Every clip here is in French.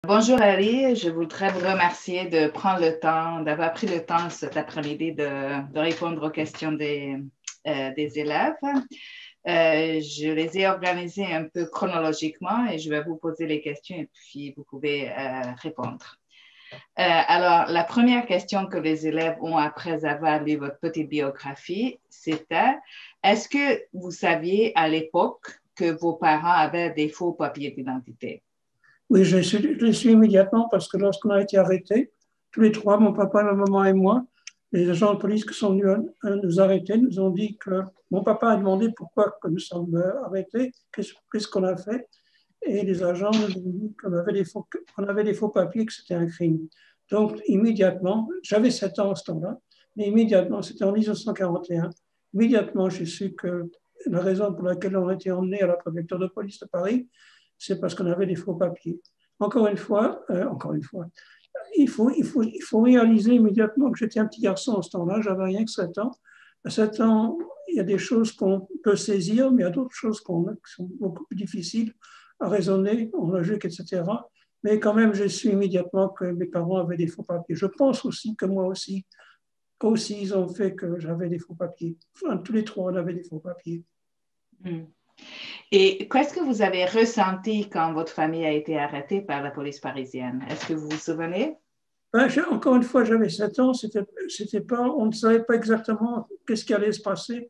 Bonjour Ali, je voudrais vous remercier de prendre le temps, d'avoir pris le temps cet après-midi de répondre aux questions des élèves. Je les ai organisées un peu chronologiquement et je vais vous poser les questions et puis vous pouvez répondre. Alors, la première question que les élèves ont après avoir lu votre petite biographie, c'était est-ce que vous saviez à l'époque que vos parents avaient des faux papiers d'identité? Oui, je l'ai su immédiatement parce que lorsqu'on a été arrêtés, tous les trois, mon papa, ma maman et moi, les agents de police qui sont venus nous arrêter nous ont dit que mon papa a demandé pourquoi nous sommes arrêtés, qu'est-ce qu'on a fait. Et les agents nous ont dit qu'on avait des faux papiers, que c'était un crime. Donc, immédiatement, j'avais 7 ans à ce temps-là, mais immédiatement, c'était en 1941, immédiatement, j'ai su que la raison pour laquelle on a été emmenés à la préfecture de police de Paris, c'est parce qu'on avait des faux papiers. Encore une fois, il faut réaliser immédiatement que j'étais un petit garçon à ce temps-là, j'avais rien que 7 ans. À 7 ans, il y a des choses qu'on peut saisir, mais il y a d'autres choses qui sont beaucoup plus difficiles à raisonner, en logique, etc. Mais quand même, j'ai su immédiatement que mes parents avaient des faux papiers. Je pense aussi que moi aussi, ils ont fait que j'avais des faux papiers. Enfin, tous les trois, on avait des faux papiers. Et qu'est-ce que vous avez ressenti quand votre famille a été arrêtée par la police parisienne? Est-ce que vous vous souvenez? Encore une fois, j'avais 7 ans, on ne savait pas exactement qu'est-ce qui allait se passer.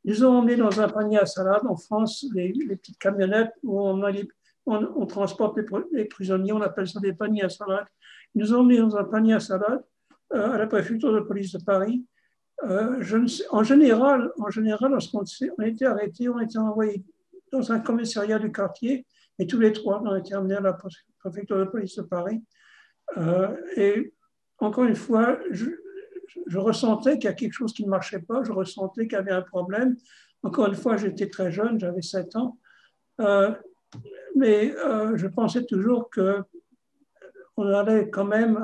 Ils ont emmené dans un panier à salade en France, les petites camionnettes où on transporte les prisonniers, on appelle ça des paniers à salade. Ils nous ont emmenés dans un panier à salade à la préfecture de police de Paris. En général, lorsqu'on a été arrêtés, on a été envoyés dans un commissariat du quartier et tous les trois, on a été amenés à la préfecture de police de Paris. Et encore une fois, je ressentais qu'il y a quelque chose qui ne marchait pas, je ressentais qu'il y avait un problème. Encore une fois, j'étais très jeune, j'avais 7 ans, mais je pensais toujours qu'on allait quand même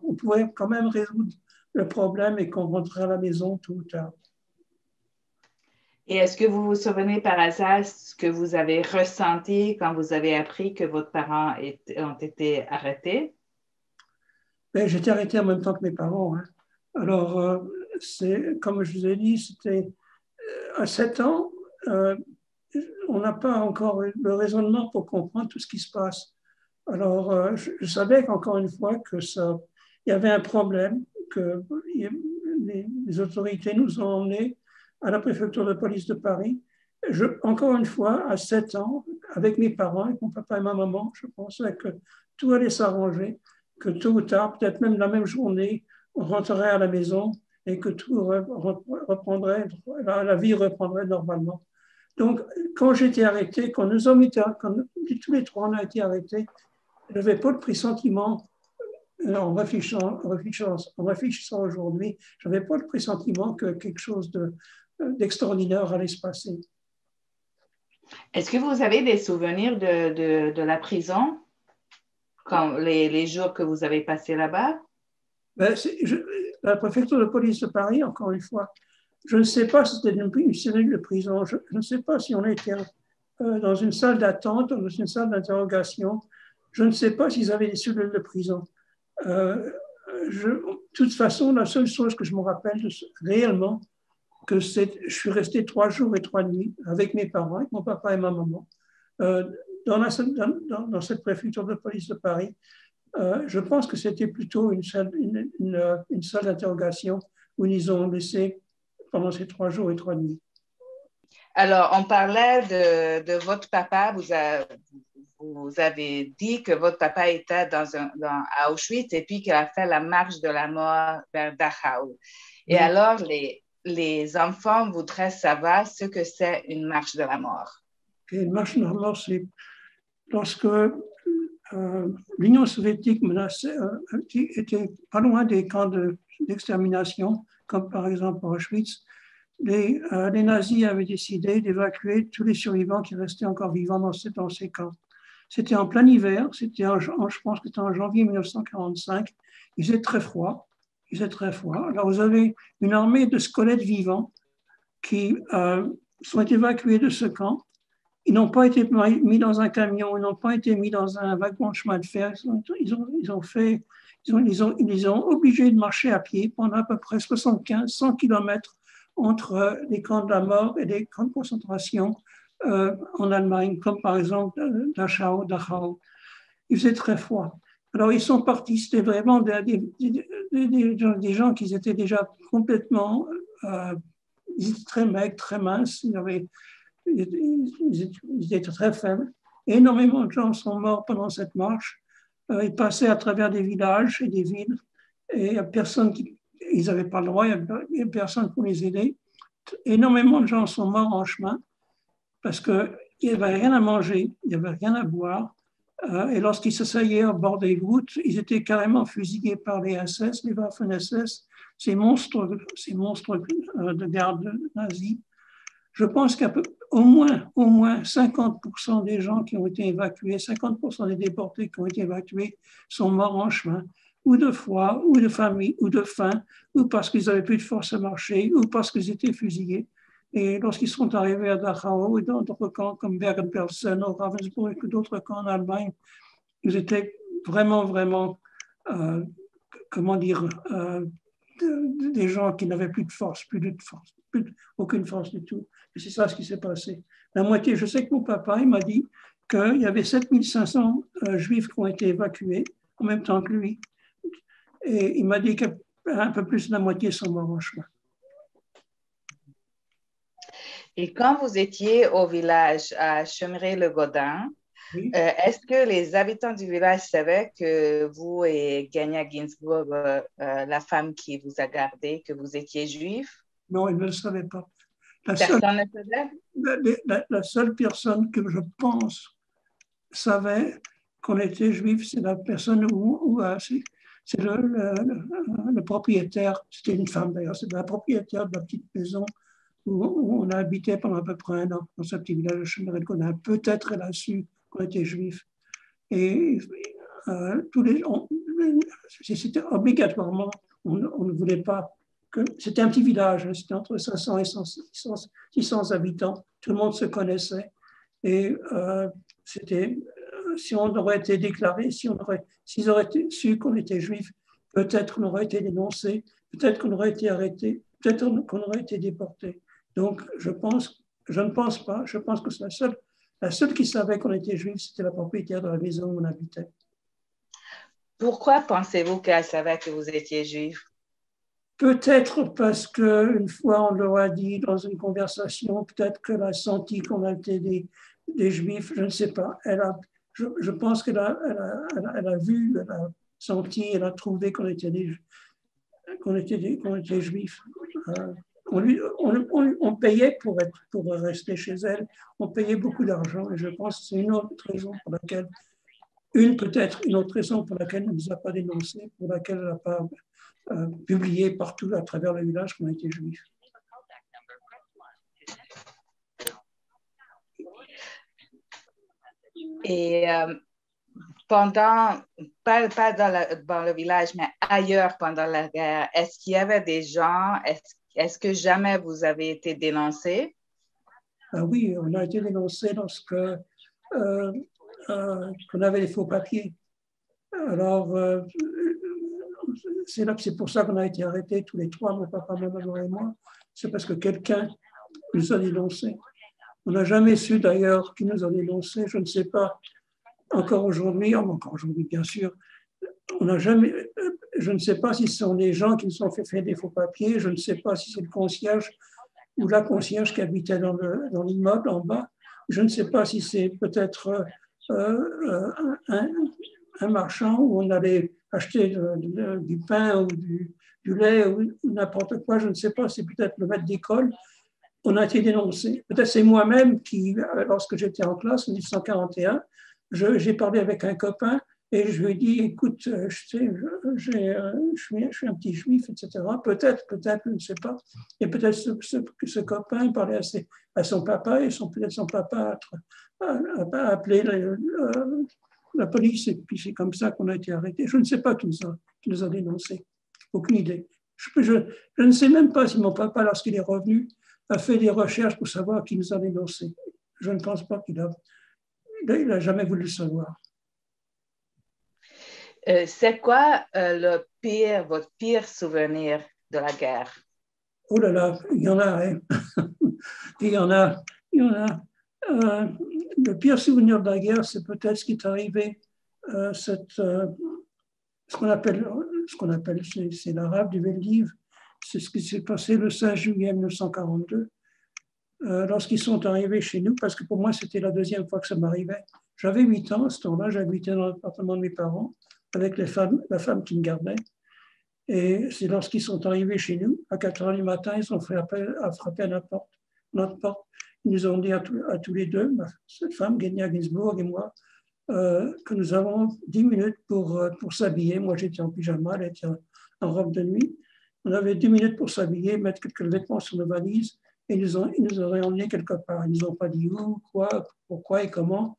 on pouvait quand même résoudre le problème et qu'on rentrait à la maison tout ou tard. Et est-ce que vous vous souvenez par hasard ce que vous avez ressenti quand vous avez appris que vos parents ont été arrêtés? Mais j'étais arrêté en même temps que mes parents. Hein. Alors, comme je vous ai dit, c'était à 7 ans, on n'a pas encore le raisonnement pour comprendre tout ce qui se passe. Alors, je savais qu'encore une fois, il y avait un problème, que les autorités nous ont emmenés à la préfecture de police de Paris. Encore une fois, à 7 ans, avec mes parents, avec mon papa et ma maman, je pensais que tout allait s'arranger, que tôt ou tard, peut-être même la même journée, on rentrerait à la maison et que tout reprendrait, la vie reprendrait normalement. Donc, quand j'ai été arrêté, quand tous les trois on a été arrêtés, je n'avais pas le pressentiment, en réfléchissant aujourd'hui, je n'avais pas le pressentiment que quelque chose d'extraordinaire allait se passer. Est-ce que vous avez des souvenirs de la prison, les jours que vous avez passés là-bas? La préfecture de police de Paris, encore une fois, je ne sais pas si c'était une cellule de prison, je ne sais pas si on était dans une salle d'attente, dans une salle d'interrogation, je ne sais pas s'ils avaient des cellules de prison. De toute façon, la seule chose que je me rappelle réellement, je suis resté 3 jours et 3 nuits avec mes parents, avec mon papa et ma maman, dans cette préfecture de police de Paris. Je pense que c'était plutôt une salle d'interrogation où ils ont laissé pendant ces 3 jours et 3 nuits. Alors, on parlait de votre papa. Vous avez dit que votre papa était à Auschwitz et puis qu'il a fait la marche de la mort vers Dachau. Et oui. Alors, les enfants voudraient savoir ce que c'est une marche de la mort. Une marche de la mort, c'est lorsque l'Union soviétique était pas loin des camps d'extermination, comme par exemple Auschwitz. Les nazis avaient décidé d'évacuer tous les survivants qui restaient encore vivants dans ces camps. C'était en plein hiver, je pense que c'était en janvier 1945. Il faisait très froid. Alors vous avez une armée de squelettes vivants qui sont évacués de ce camp. Ils n'ont pas été mis dans un camion, ils n'ont pas été mis dans un wagon de chemin de fer. Ils les ont obligés de marcher à pied pendant à peu près 75-100 kilomètres entre les camps de la mort et les camps de concentration en Allemagne, comme par exemple Dachau. Il faisait très froid. Alors ils sont partis, c'était vraiment des gens qui étaient déjà complètement ils étaient très maigres, très minces, ils étaient très faibles. Énormément de gens sont morts pendant cette marche. Ils passaient à travers des villages et des villes et ils n'avaient pas le droit, il n'y avait personne pour les aider. Énormément de gens sont morts en chemin parce qu'il n'y avait rien à manger, il n'y avait rien à boire. Et lorsqu'ils s'asseyaient au bord des routes, ils étaient carrément fusillés par les SS, les Waffen-SS, ces monstres de garde nazis. Je pense qu'au moins 50% des gens qui ont été évacués, 50% des déportés qui ont été évacués sont morts en chemin, ou de froid, ou de famine, ou de faim, ou parce qu'ils n'avaient plus de force à marcher, ou parce qu'ils étaient fusillés. Et lorsqu'ils sont arrivés à Dachau et dans d'autres camps comme Bergen-Belsen, ou Ravensbrück et d'autres camps en Allemagne, ils étaient vraiment, comment dire, des gens qui n'avaient plus de force, aucune force du tout. Et c'est ça ce qui s'est passé. La moitié, je sais que mon papa, il m'a dit qu'il y avait 7500 juifs qui ont été évacués en même temps que lui. Et il m'a dit qu'un peu plus de la moitié sont morts en chemin. Et quand vous étiez au village à Chemeray-le-Gaudin, Oui. Est-ce que les habitants du village savaient que vous et Gania Ginsburg, la femme qui vous a gardé, que vous étiez juif? Non, ils ne le savaient pas. Personne ne savait? La seule personne que je pense savait qu'on était juif, c'est la personne c'est le propriétaire, c'était une femme d'ailleurs, c'est la propriétaire de la petite maison où on a habité pendant à peu près un an dans ce petit village de Chemeray-le-Gaudin. Peut-être elle a su qu'on était juif. Et c'était obligatoirement, on ne voulait pas que. C'était un petit village, c'était entre 500 et 600 habitants, tout le monde se connaissait. Et si on aurait été déclaré, s'ils auraient su qu'on était juif, peut-être qu'on aurait été dénoncé, peut-être qu'on aurait été arrêté, peut-être qu'on aurait été déporté. Donc, je ne pense pas, je pense que c'est la seule qui savait qu'on était juif, c'était la propriétaire de la maison où on habitait. Pourquoi pensez-vous qu'elle savait que vous étiez juif? Peut-être parce qu'une fois, on leur a dit dans une conversation, peut-être qu'elle a senti qu'on était des juifs, je ne sais pas. Je pense qu'elle a vu, elle a senti, elle a trouvé qu'on était juifs. On payait pour rester chez elle, on payait beaucoup d'argent et je pense que c'est une autre raison pour laquelle, peut-être une autre raison pour laquelle elle ne nous a pas dénoncés, pour laquelle elle n'a pas publié partout à travers le village qu'on était juifs. Et pas dans le village, mais ailleurs pendant la guerre, est-ce qu'il y avait des gens, est-ce que jamais vous avez été dénoncé? Oui, on a été dénoncé lorsque qu'on avait les faux papiers. Alors, c'est pour ça qu'on a été arrêtés tous les trois, mon papa, ma maman et moi. C'est parce que quelqu'un nous a dénoncés. On n'a jamais su d'ailleurs qui nous a dénoncés. Je ne sais pas. Encore aujourd'hui bien sûr, je ne sais pas si ce sont des gens qui nous ont fait des faux papiers. Je ne sais pas si c'est le concierge ou la concierge qui habitait dans l'immeuble en bas. Je ne sais pas si c'est peut-être un marchand où on allait acheter du pain ou du lait ou n'importe quoi. Je ne sais pas, c'est peut-être le maître d'école. On a été dénoncé. Peut-être c'est moi-même qui, lorsque j'étais en classe en 1941, j'ai parlé avec un copain et je lui ai dit, écoute, je suis un petit juif, etc. Peut-être, je ne sais pas. Et peut-être que ce copain parlait à son papa et peut-être son papa a appelé la police et puis c'est comme ça qu'on a été arrêtés. Je ne sais pas qui nous a dénoncés. Aucune idée. Je ne sais même pas si mon papa, lorsqu'il est revenu, a fait des recherches pour savoir qui nous a dénoncés. je ne pense pas il a jamais voulu le savoir. C'est quoi votre pire souvenir de la guerre? Oh là là, il y en a, hein. Il y en a, il y en a. Le pire souvenir de la guerre, c'est peut-être ce qui est arrivé, ce qu'on appelle, c'est l'arabe du Veldiv. C'est ce qui s'est passé le 16 juillet 1942, lorsqu'ils sont arrivés chez nous, parce que pour moi, c'était la deuxième fois que ça m'arrivait. J'avais 8 ans à ce temps-là, j'habitais dans l'appartement de mes parents avec la femme qui me gardait. Et c'est lorsqu'ils sont arrivés chez nous, à 4 heures du matin, ils ont frappé à notre porte. Ils nous ont dit à tous les deux, cette femme, Genia Ginsburg et moi, que nous avons 10 minutes pour s'habiller. Moi, j'étais en pyjama, elle était en robe de nuit. On avait 10 minutes pour s'habiller, mettre quelques vêtements sur nos valises, et ils nous auraient emmenés quelque part. Ils nous ont pas dit où, quoi, pourquoi et comment.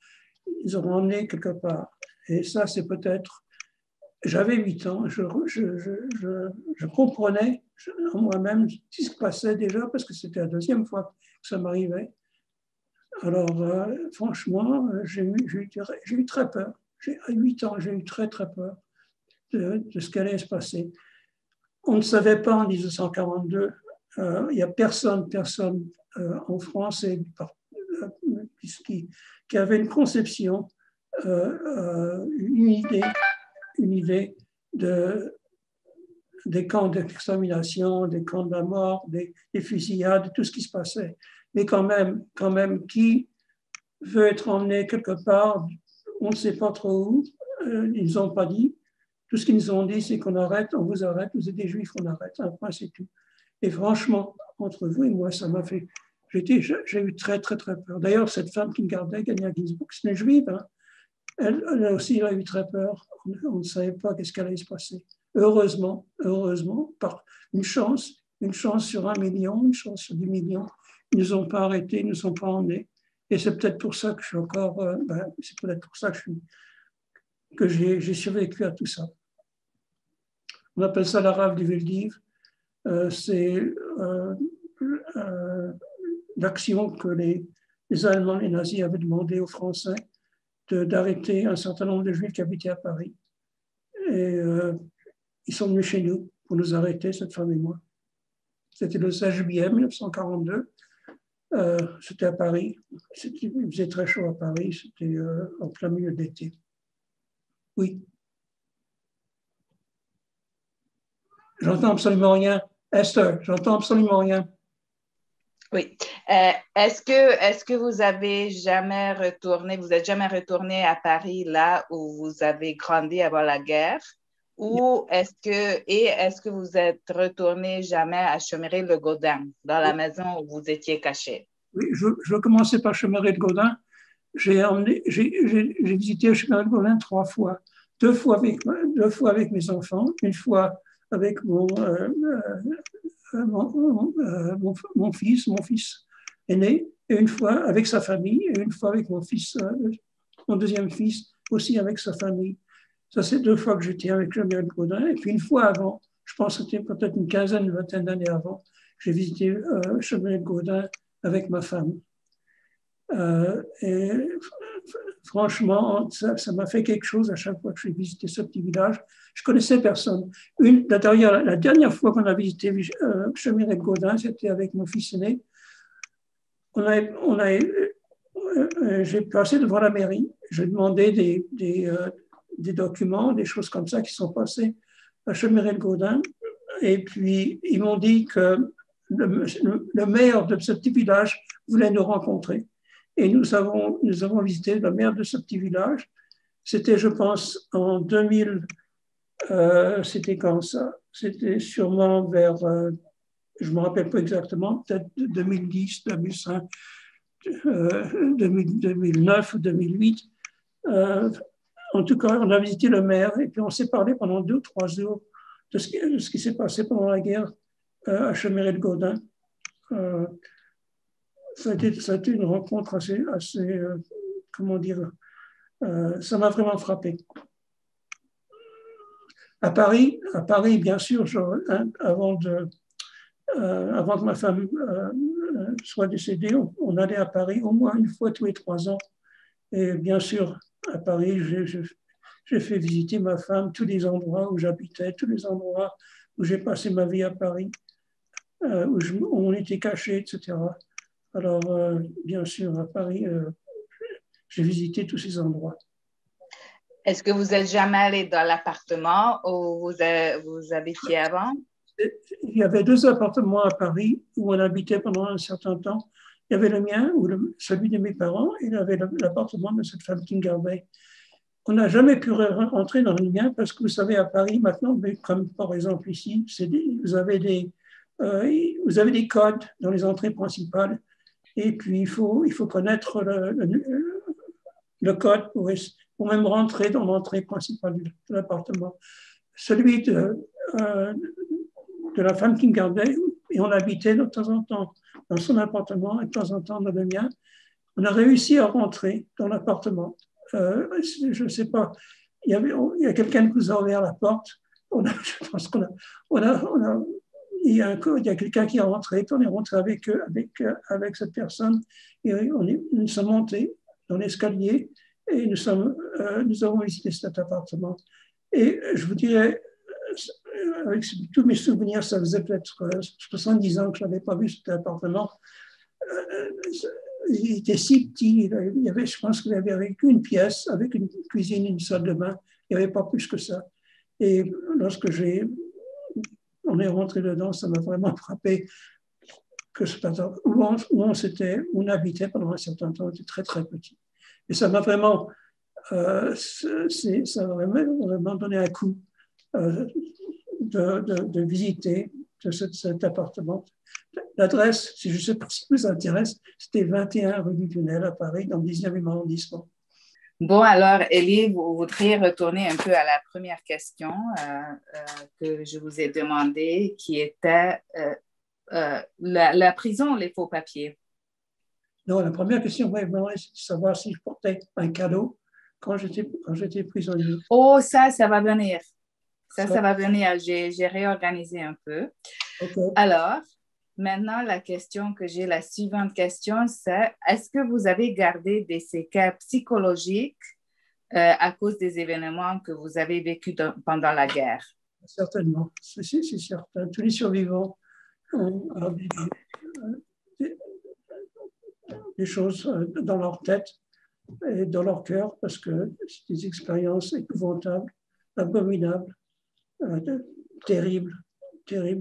Ils auraient emmenés quelque part. Et ça, c'est peut-être... J'avais 8 ans, je comprenais en moi-même ce qui se passait déjà, parce que c'était la deuxième fois que ça m'arrivait. Alors, franchement, j'ai eu très peur. À 8 ans, j'ai eu très, très peur de ce qui allait se passer. On ne savait pas en 1942, il n'y a personne en France qui avait une conception, une idée des camps d'extermination, des camps de la mort, des fusillades, tout ce qui se passait. Mais quand même, qui veut être emmené quelque part, on ne sait pas trop où, ils n'ont pas dit. Tout ce qu'ils nous ont dit, c'est qu'on arrête, on vous arrête, vous êtes des juifs, on arrête, un point, c'est tout. Et franchement, entre vous et moi, ça m'a fait... J'ai eu très, très, très peur. D'ailleurs, cette femme qui me gardait, Genia Ginsburg, c'est une juive, hein. Elle aussi a eu très peur. On ne savait pas qu'est-ce qui allait se passer. Heureusement, par une chance sur 1 million, une chance sur 10 millions, ils ne nous ont pas arrêtés, ils ne nous ont pas emmenés. Et c'est peut-être pour ça que je suis encore, c'est peut-être pour ça que j'ai survécu à tout ça. On appelle ça la rave du Veldiv. C'est l'action que les Allemands, les nazis avaient demandé aux Français d'arrêter un certain nombre de Juifs qui habitaient à Paris. Et ils sont venus chez nous pour nous arrêter, cette femme et moi. C'était le 16 juillet 1942. C'était à Paris. Il faisait très chaud à Paris. C'était en plein milieu de l'été. Oui. J'entends absolument rien. Esther, j'entends absolument rien. Oui. Est-ce que vous êtes jamais retourné à Paris, là où vous avez grandi avant la guerre? Ou est-ce que vous êtes retourné jamais à Chemeray-le-Gaudin, dans la maison où vous étiez caché? Oui, je veux commencer par Chemeray-le-Gaudin. J'ai visité Chemeray-le-Gaudin 3 fois. 2 fois avec mes enfants, une fois avec mon fils aîné, et une fois avec sa famille, et une fois avec mon deuxième fils, aussi avec sa famille. Ça, c'est 2 fois que j'étais avec Chemeray-le-Gaudin. Et puis une fois avant, je pense que c'était peut-être une quinzaine, une vingtaine d'années avant, j'ai visité Chemeray-le-Gaudin avec ma femme. Et franchement, ça m'a fait quelque chose à chaque fois que j'ai visité ce petit village. Je connaissais personne. La dernière fois qu'on a visité Chemeray-le-Gaudin, c'était avec mon fils aîné. J'ai passé devant la mairie. J'ai demandé des documents, des choses comme ça qui sont passées à Chemeray-le-Gaudin. Et puis, ils m'ont dit que le maire de ce petit village voulait nous rencontrer. Et nous avons visité le maire de ce petit village. C'était, je pense, en 2000. C'était quand ça? C'était sûrement vers, je ne me rappelle pas exactement, peut-être 2010, 2005, 2009 ou 2008. En tout cas, on a visité le maire et puis on s'est parlé pendant 2 ou 3 jours de ce qui s'est passé pendant la guerre à Chemeray-le-Gaudin. Ça a été une rencontre assez comment dire, ça m'a vraiment frappé. À Paris, bien sûr, avant avant que ma femme soit décédée, on allait à Paris au moins une fois tous les 3 ans. Et bien sûr, à Paris, j'ai fait visiter ma femme tous les endroits où j'habitais, tous les endroits où j'ai passé ma vie à Paris, où on était cachés, etc. Alors, bien sûr, à Paris, j'ai visité tous ces endroits. Est-ce que vous n'êtes jamais allé dans l'appartement où vous habitiez avant? Il y avait 2 appartements à Paris où on habitait pendant un certain temps. Il y avait le mien, ou celui de mes parents, et il y avait l'appartement de cette femme qui me gardait. On n'a jamais pu rentrer dans le mien parce que vous savez, à Paris maintenant, comme par exemple ici, vous avez des codes dans les entrées principales. Et puis, il faut connaître le code pour même rentrer dans l'entrée principale de l'appartement. Celui de la femme qui me gardait, et on habitait de temps en temps dans son appartement et de temps en temps dans le mien. On a réussi à rentrer dans l'appartement. Je ne sais pas, il y a quelqu'un qui nous a ouvert la porte. Je pense il y a quelqu'un qui est rentré, on est rentré avec cette personne et nous sommes montés dans l'escalier et nous avons visité cet appartement. Et je vous dirais, avec tous mes souvenirs, ça faisait peut-être 70 ans que je n'avais pas vu cet appartement. Il était si petit, je pense qu'il y avait qu'une pièce avec une cuisine et une salle de bain. Il n'y avait pas plus que ça. Et lorsque on est rentré dedans, ça m'a vraiment frappé que où on habitait pendant un certain temps était très, très petit. Et ça m'a vraiment, vraiment donné un coup de visiter cet appartement. L'adresse, si je ne sais pas si vous intéresse, c'était 21 rue du Tunnel à Paris, dans le 19e arrondissement. Bon, alors, Élie, vous voudriez retourner un peu à la première question que je vous ai demandée, qui était la prison ou les faux papiers? Non, la première question, c'est de savoir si je portais un cadeau quand j'étais prisonnier. Oh, ça va venir. Ça va venir. J'ai réorganisé un peu. Okay. Alors, maintenant, la suivante question, c'est est-ce que vous avez gardé des séquelles psychologiques à cause des événements que vous avez vécus pendant la guerre? Certainement, c'est certain. Tous les survivants ont des choses dans leur tête et dans leur cœur parce que c'est des expériences épouvantables, abominables, terribles. Je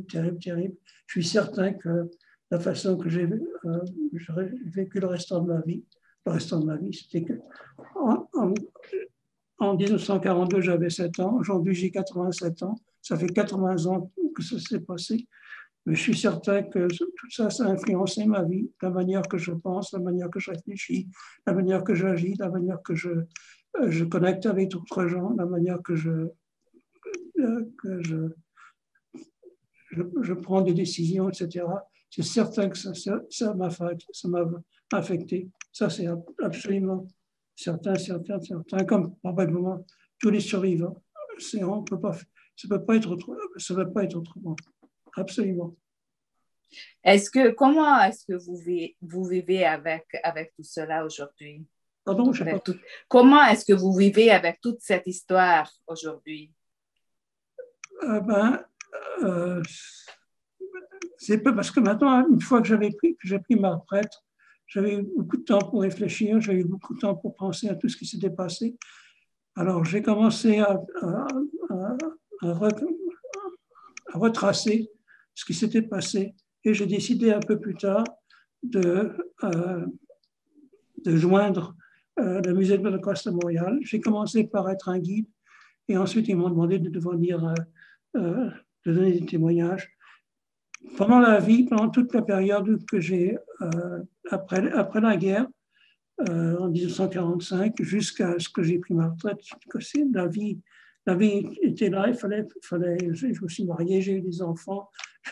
suis certain que la façon que j'ai vécu le restant de ma vie, c'était que en 1942, j'avais 7 ans. Aujourd'hui, j'ai 87 ans. Ça fait 80 ans que ça s'est passé. Mais je suis certain que tout ça, ça a influencé ma vie, la manière que je pense, la manière que je réfléchis, la manière que j'agis, la manière que je connecte avec d'autres gens, la manière que je prends des décisions, etc. C'est certain que ça m'a affecté. Ça, c'est absolument certain, comme probablement tous les survivants. Ça ne peut pas être autrement. Absolument. Comment est-ce que vous vivez avec tout cela aujourd'hui? Pardon, je sais pas. Comment est-ce que vous vivez avec toute cette histoire aujourd'hui? C'est pas parce que maintenant, une fois que j'ai pris ma retraite, j'avais eu beaucoup de temps pour réfléchir, j'avais eu beaucoup de temps pour penser à tout ce qui s'était passé. Alors, j'ai commencé à retracer ce qui s'était passé et j'ai décidé un peu plus tard de joindre le musée de l'Holocauste à Montréal. J'ai commencé par être un guide et ensuite ils m'ont demandé de venir de donner des témoignages. Pendant toute la période que j'ai après la guerre, en 1945, jusqu'à ce que j'ai pris ma retraite, la vie était là, je me suis marié, j'ai eu des enfants,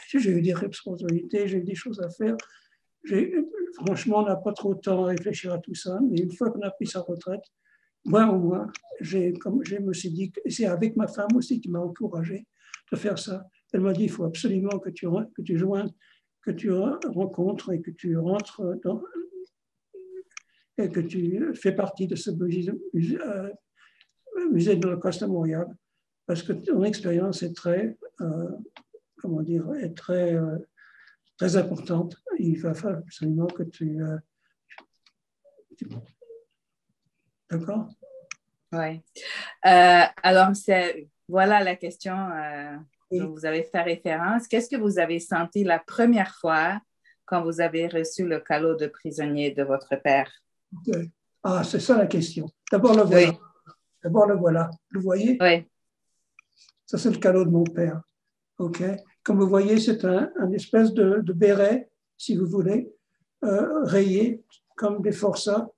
j'ai eu des responsabilités, j'ai eu des choses à faire. Franchement, on n'a pas trop de temps à réfléchir à tout ça, mais une fois qu'on a pris sa retraite, moi au moins, je me suis dit, c'est avec ma femme aussi qui m'a encouragé de faire ça. Elle m'a dit, il faut absolument que tu joignes, que tu rencontres et que tu rentres et que tu fais partie de ce musée de l'Holocauste à Montréal, parce que ton expérience est très, comment dire, est très, très importante. Il va falloir absolument que D'accord? Oui. Alors, voilà la question dont vous avez fait référence. Qu'est-ce que vous avez senti la première fois quand vous avez reçu le cadeau de prisonnier de votre père? Okay. Ah, c'est ça la question. D'abord, le voilà. Oui. D'abord, le voilà. Vous voyez? Oui. Ça, c'est le cadeau de mon père. OK? Comme vous voyez, c'est un espèce de béret, si vous voulez, rayé, comme des forçats.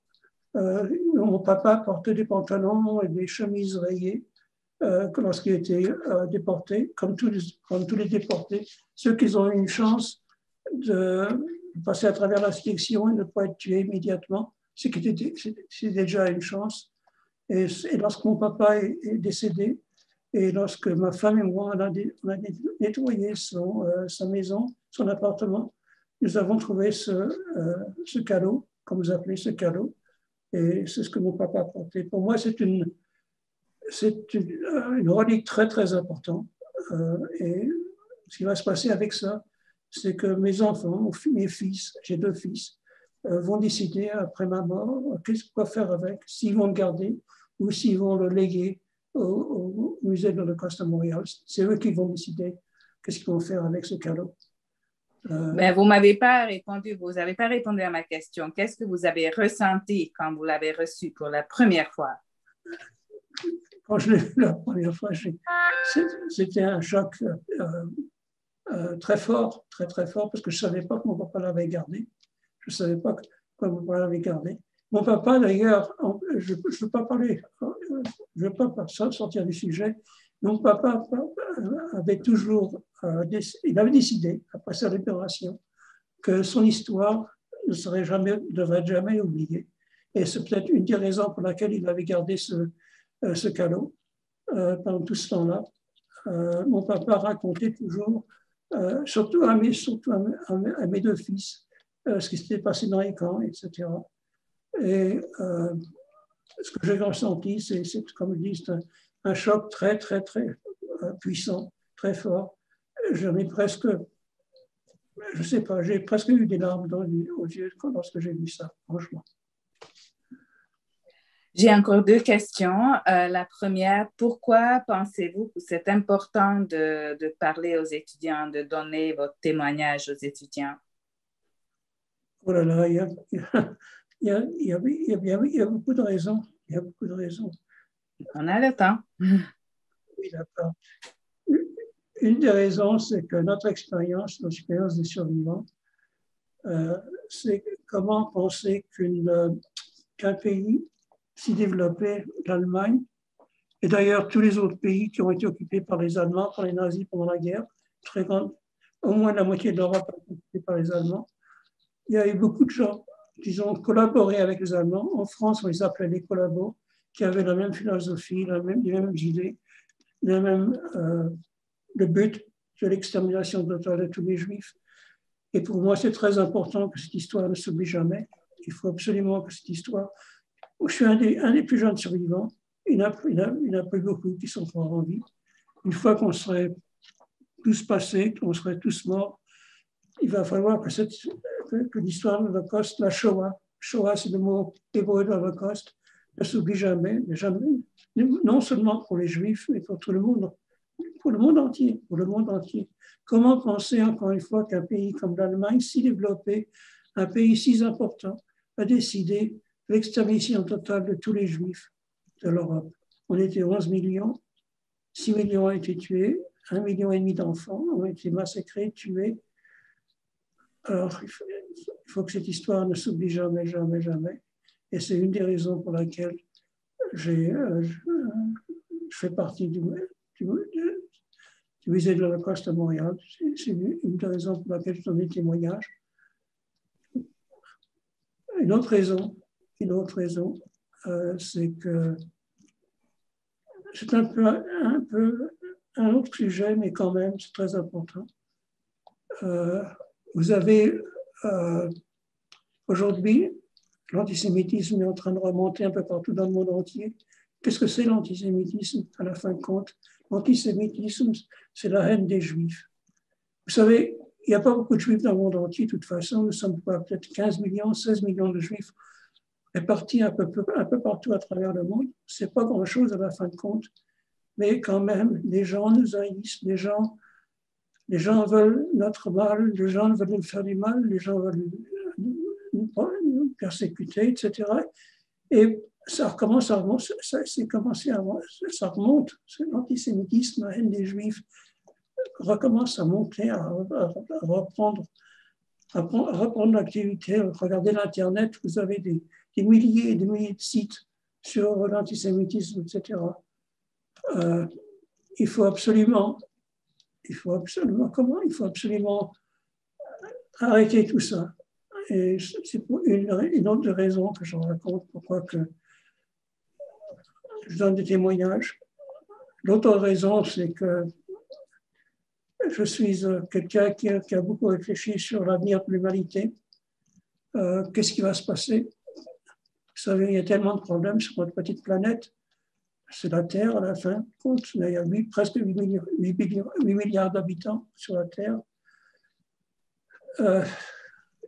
Mon papa portait des pantalons et des chemises rayées lorsqu'il était déporté, comme tous les déportés. Ceux qui ont eu une chance de passer à travers la sélection et de ne pas être tués immédiatement, c'est déjà une chance. Et lorsque mon papa est décédé, et lorsque ma femme et moi, on a nettoyé sa maison, son appartement, nous avons trouvé ce cadeau, comme vous appelez ce cadeau, et c'est ce que mon papa a porté. Pour moi, c'est une relique très, très importante. Et ce qui va se passer avec ça, c'est que mes enfants, mes fils, j'ai 2 fils, vont décider après ma mort quoi faire avec, s'ils vont le garder ou s'ils vont le léguer au musée de l'Holocauste à Montréal. C'est eux qui vont décider qu'est-ce qu'ils vont faire avec ce cadeau. Ben, vous m'avez pas répondu, vous n'avez pas répondu à ma question. Qu'est-ce que vous avez ressenti quand vous l'avez reçu pour la première fois? Quand je l'ai vu la première fois, c'était un choc très fort, très très fort, parce que je ne savais pas que mon papa l'avait gardé. Je ne savais pas que mon papa l'avait gardé. Mon papa, d'ailleurs, je ne veux pas parler, je ne veux pas sortir du sujet. Mon papa avait toujours, il avait décidé, après sa libération, que son histoire ne devrait jamais oublier. Et c'est peut-être une des raisons pour laquelle il avait gardé ce cadeau pendant tout ce temps-là. Mon papa racontait toujours, surtout à mes 2 fils, ce qui s'était passé dans les camps, etc. Et ce que j'ai ressenti, c'est comme je dis, un choc très, très, très puissant, très fort. J'en ai presque, je ne sais pas, j'ai presque eu des larmes aux yeux lorsque j'ai vu ça, franchement. J'ai encore 2 questions. La première, pourquoi pensez-vous que c'est important de parler aux étudiants, de donner votre témoignage aux étudiants? Oh là là, il y a beaucoup de raisons. Il y a beaucoup de raisons. On a le temps. Oui, d'accord. Une des raisons, c'est que notre expérience des survivants, c'est comment penser qu'un pays si développé, l'Allemagne, et d'ailleurs tous les autres pays qui ont été occupés par les Allemands, par les nazis pendant la guerre, au moins la moitié de l'Europe a été occupée par les Allemands. Il y a eu beaucoup de gens qui ont collaboré avec les Allemands. En France, on les appelait les collabos, qui avaient la même philosophie, les mêmes idées, le but de l'extermination totale de tous les Juifs. Et pour moi, c'est très important que cette histoire ne s'oublie jamais. Il faut absolument que cette histoire... Je suis un des plus jeunes survivants. Il n'y en a pas beaucoup qui sont encore en vie. Une fois qu'on serait tous passés, qu'on serait tous morts, il va falloir que l'histoire de l'Holocauste, la Shoah, c'est le mot hébreu de l'Holocauste, ne s'oublie jamais, non seulement pour les Juifs, mais pour tout le monde, pour le monde entier, Comment penser, encore une fois, qu'un pays comme l'Allemagne, si développé, un pays si important, a décidé de l'extermination totale de tous les Juifs de l'Europe? On était 11 millions, 6 millions ont été tués, 1,5 million d'enfants ont été massacrés, tués. Alors, il faut que cette histoire ne s'oublie jamais, jamais, jamais. Et c'est une des raisons pour laquelle je fais partie du musée de l'Holocauste à Montréal. C'est une des raisons pour laquelle je donne des témoignages. Une autre raison, c'est que c'est un peu un autre sujet, mais quand même, c'est très important. Vous avez aujourd'hui, l'antisémitisme est en train de remonter un peu partout dans le monde entier. Qu'est-ce que c'est l'antisémitisme à la fin de compte? L'antisémitisme, c'est la haine des Juifs. Vous savez, il n'y a pas beaucoup de Juifs dans le monde entier, de toute façon. Nous sommes peut-être 15 millions, 16 millions de Juifs répartis un peu partout à travers le monde. Ce n'est pas grand-chose à la fin de compte. Mais quand même, les gens nous haïssent, les gens veulent notre mal, les gens veulent nous faire du mal, les gens veulent nous persécuter, etc. Et ça recommence à remonter, ça remonte, l'antisémitisme, la haine des Juifs recommence à monter, à reprendre l'activité. Regardez l'Internet, vous avez des milliers et des milliers de sites sur l'antisémitisme, etc. Il faut absolument arrêter tout ça. Et c'est pour une autre raison que j'en raconte, pourquoi que je donne des témoignages. L'autre raison, c'est que je suis quelqu'un qui a beaucoup réfléchi sur l'avenir de l'humanité. Qu'est-ce qui va se passer? Vous savez, il y a tellement de problèmes sur notre petite planète. C'est la Terre à la fin. Il y a presque 8 milliards d'habitants sur la Terre. Il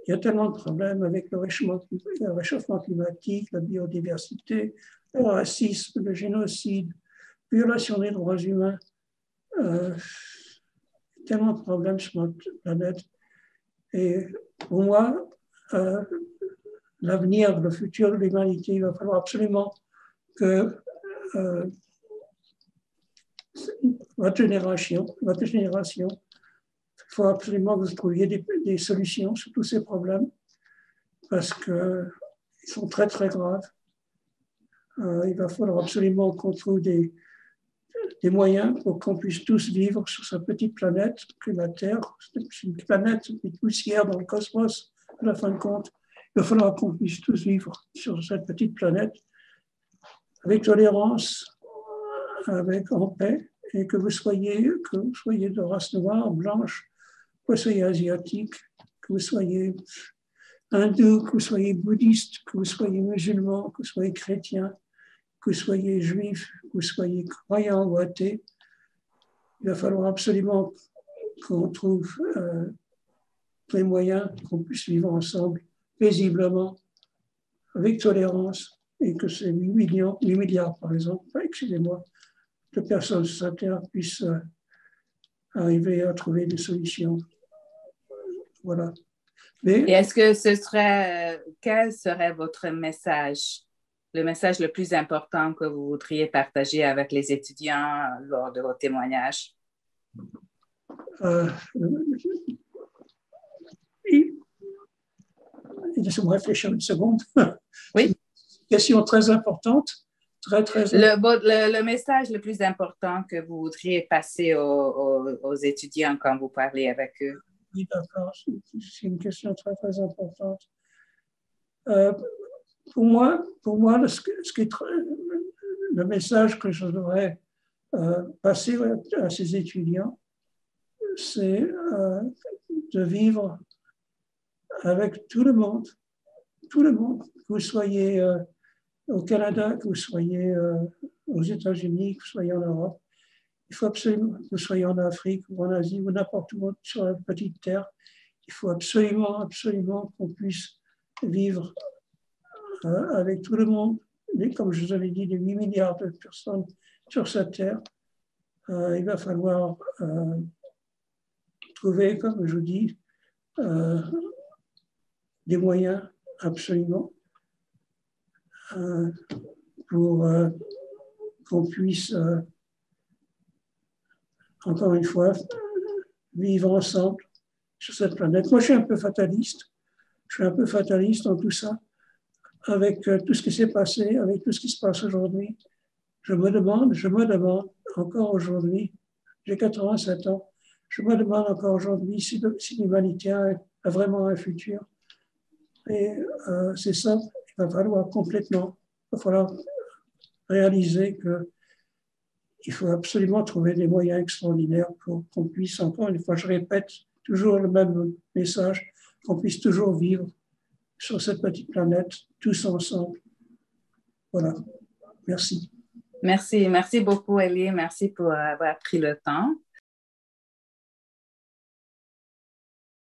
y a tellement de problèmes avec le réchauffement climatique, la biodiversité, le racisme, le génocide, violation des droits humains. Tellement de problèmes sur notre planète. Et pour moi, l'avenir, le futur de l'humanité, il va falloir absolument que votre génération, il faut absolument que vous trouviez des solutions sur tous ces problèmes parce qu'ils sont très, très graves. Il va falloir absolument qu'on trouve des moyens pour qu'on puisse tous vivre sur cette petite planète que la Terre. C'est une planète, une poussière dans le cosmos, à la fin de compte. Il va falloir qu'on puisse tous vivre sur cette petite planète avec tolérance, en paix, et que vous soyez de race noire, blanche, que vous soyez asiatique, que vous soyez hindou, que vous soyez bouddhiste, que vous soyez musulman, que vous soyez chrétien, que vous soyez juif, que vous soyez croyant ou athée. Il va falloir absolument qu'on trouve les moyens qu'on puisse vivre ensemble paisiblement, avec tolérance, et que ces 8 milliards, par exemple, excusez-moi, de personnes sur la Terre puissent arriver à trouver des solutions. Voilà. Et est-ce que quel serait votre message, le message le plus important que vous voudriez partager avec les étudiants lors de vos témoignages? Laissez-moi réfléchir une seconde. Oui. C'est une question très importante. Le message le plus important que vous voudriez passer aux étudiants quand vous parlez avec eux? Oui, d'accord. C'est une question très, très importante. Pour moi, le message que je devrais passer à ces étudiants, c'est de vivre avec tout le monde, que vous soyez au Canada, que vous soyez aux États-Unis, que vous soyez en Europe. Il faut absolument que vous soyez en Afrique ou en Asie ou n'importe où sur la petite terre. Il faut absolument qu'on puisse vivre avec tout le monde. Et comme je vous avais dit, les 8 milliards de personnes sur cette terre. Il va falloir trouver, comme je vous dis, des moyens absolument pour qu'on puisse, encore une fois, vivre ensemble sur cette planète. Moi, je suis un peu fataliste. Je suis un peu fataliste dans tout ça. Avec tout ce qui s'est passé, avec tout ce qui se passe aujourd'hui, je me demande encore aujourd'hui, j'ai 87 ans, je me demande encore aujourd'hui si l'humanité a vraiment un futur. Et c'est ça, il va falloir réaliser il faut absolument trouver des moyens extraordinaires pour qu'on puisse, encore une fois, je répète toujours le même message, qu'on puisse toujours vivre sur cette petite planète, tous ensemble. Voilà. Merci. Merci beaucoup, Elie. Merci pour avoir pris le temps.